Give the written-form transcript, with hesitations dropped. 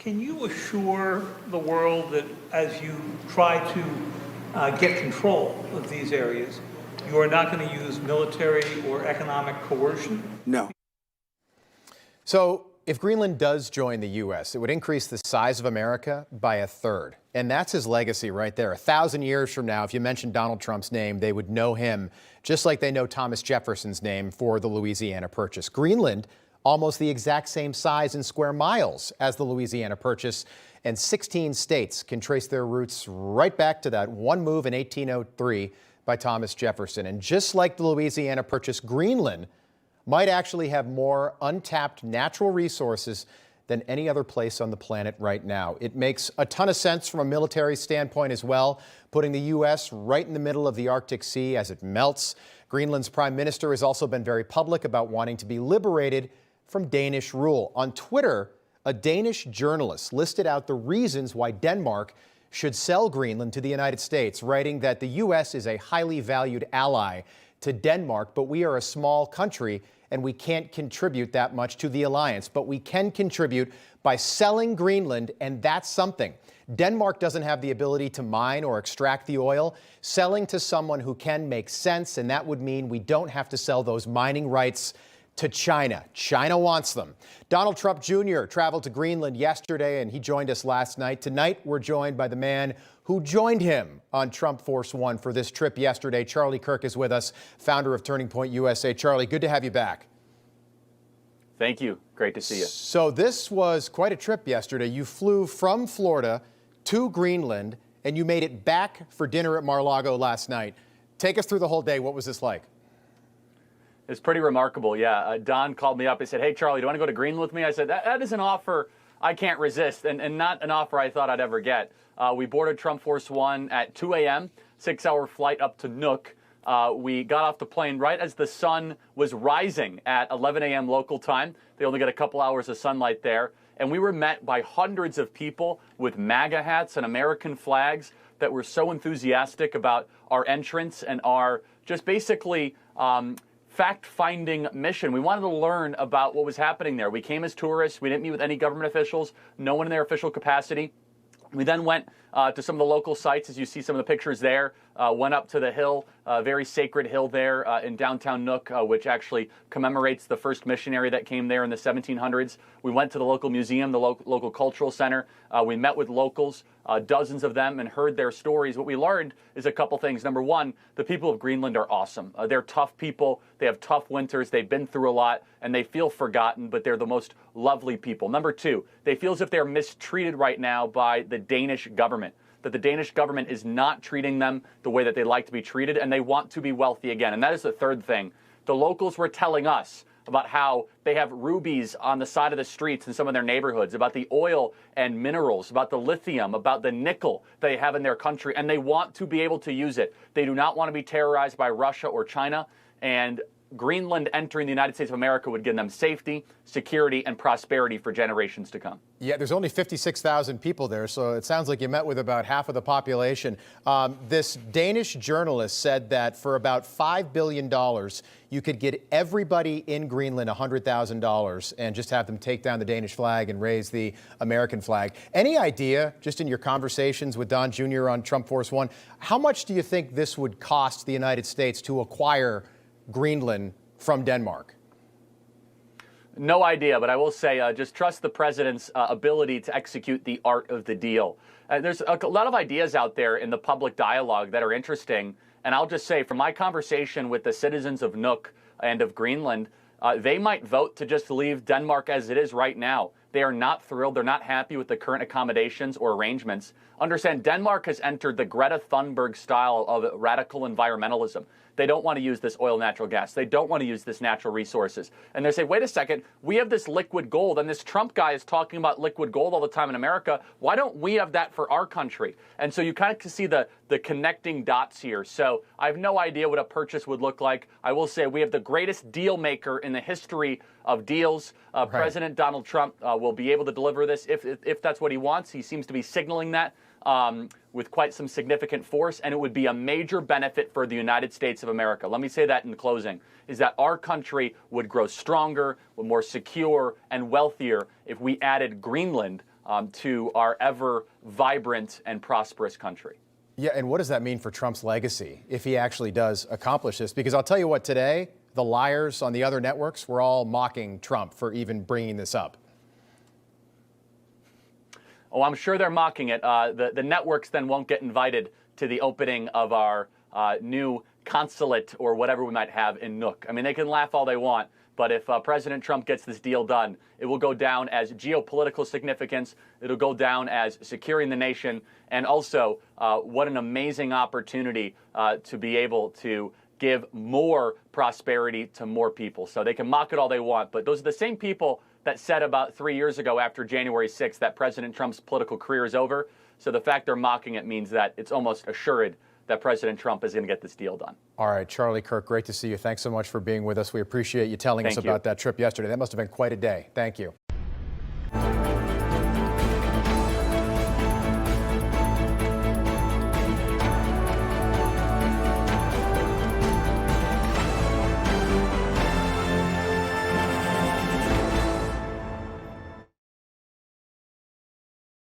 Can you assure the world that as you try to get control of these areas, you are not going to use military or economic coercion? No. So if Greenland does join the U.S., it would increase the size of America by a third. And that's his legacy right there. 1,000 years from now, if you mention Donald Trump's name, they would know him just like they know Thomas Jefferson's name for the Louisiana Purchase. Greenland, almost the exact same size in square miles as the Louisiana Purchase, and 16 states can trace their roots right back to that one move in 1803 by Thomas Jefferson. And just like the Louisiana Purchase, Greenland might actually have more untapped natural resources than any other place on the planet right now. It makes a ton of sense from a military standpoint as well, putting the U.S. right in the middle of the Arctic Sea as it melts. Greenland's prime minister has also been very public about wanting to be liberated from Danish rule. On Twitter, a Danish journalist listed out the reasons why Denmark should sell Greenland to the United States, writing that the U.S. is a highly valued ally to Denmark, but we are a small country and we can't contribute that much to the alliance. But we can contribute by selling Greenland, and that's something. Denmark doesn't have the ability to mine or extract the oil. Selling to someone who can makes sense, and that would mean we don't have to sell those mining rights to China. China wants them. Donald Trump Jr. traveled to Greenland yesterday, and he joined us last night. Tonight, we're joined by the man who joined him on Trump Force One for this trip yesterday. Charlie Kirk is with us, founder of Turning Point USA. Charlie, good to have you back. Thank you. Great to see you. So this was quite a trip yesterday. You flew from Florida to Greenland, and you made it back for dinner at Mar-a-Lago last night. Take us through the whole day. What was this like? It's pretty remarkable, yeah. Don called me up. He said, hey, Charlie, do you want to go to Greenland with me? I said, that is an offer I can't resist, and not an offer I thought I'd ever get. We boarded Trump Force One at 2 a.m., 6-hour flight up to Nuuk. We got off the plane right as the sun was rising at 11 a.m. local time. They only get a couple hours of sunlight there. And we were met by hundreds of people with MAGA hats and American flags that were so enthusiastic about our entrance and our just basically fact-finding mission. We wanted to learn about what was happening there. We came as tourists. We didn't meet with any government officials, no one in their official capacity. We then went to some of the local sites, as you see some of the pictures there, went up to the hill, very sacred hill there in downtown Nuuk, which actually commemorates the first missionary that came there in the 1700s. We went to the local museum, the local cultural center. We met with locals, dozens of them, and heard their stories. What we learned is a couple things. Number one, the people of Greenland are awesome. They're tough people. They have tough winters. They've been through a lot, and they feel forgotten, but they're the most lovely people. Number two, they feel as if they're mistreated right now by the Danish government, that the Danish government is not treating them the way that they like to be treated, and they want to be wealthy again. And that is the third thing. The locals were telling us about how they have rubies on the side of the streets in some of their neighborhoods, about the oil and minerals, about the lithium, about the nickel they have in their country, and they want to be able to use it. They do not want to be terrorized by Russia or China, and Greenland entering the United States of America would give them safety, security, and prosperity for generations to come. Yeah, there's only 56,000 people there, so it sounds like you met with about half of the population. This Danish journalist said that for about $5 billion, you could get everybody in Greenland $100,000 and just have them take down the Danish flag and raise the American flag. Any idea, just in your conversations with Don Jr. on Trump Force One, how much do you think this would cost the United States to acquire Greenland from Denmark? No idea, but I will say just trust the president's ability to execute the art of the deal. There's a lot of ideas out there in the public dialogue that are interesting, and I'll just say from my conversation with the citizens of Nuuk and of Greenland, they might vote to just leave Denmark as it is right now. They are not thrilled. They're not happy with the current accommodations or arrangements. Understand, Denmark has entered the Greta Thunberg style of radical environmentalism. They don't want to use this oil, natural gas. They don't want to use this natural resources. And they say, wait a second, we have this liquid gold, and this Trump guy is talking about liquid gold all the time in America. Why don't we have that for our country? And so you kind of see the connecting dots here. So I have no idea what a purchase would look like. I will say we have the greatest deal maker in the history of deals. Right. President Donald Trump will be able to deliver this if that's what he wants. He seems to be signaling that with quite some significant force, and it would be a major benefit for the United States of America. Let me say that in closing, is that our country would grow stronger, more secure, and wealthier if we added Greenland to our ever vibrant and prosperous country. Yeah, and what does that mean for Trump's legacy if he actually does accomplish this? Because I'll tell you what, today, the liars on the other networks were all mocking Trump for even bringing this up. Oh, I'm sure they're mocking it. The networks then won't get invited to the opening of our new consulate or whatever we might have in Nook. I mean, they can laugh all they want, but if President Trump gets this deal done, it will go down as geopolitical significance. It'll go down as securing the nation, and also what an amazing opportunity to be able to give more prosperity to more people. So they can mock it all they want, but those are the same people that said about 3 years ago after January 6th that President Trump's political career is over. So the fact they're mocking it means that it's almost assured that President Trump is going to get this deal done. All right, Charlie Kirk, great to see you. Thanks so much for being with us. We appreciate you telling us about that trip yesterday. That must have been quite a day. Thank you.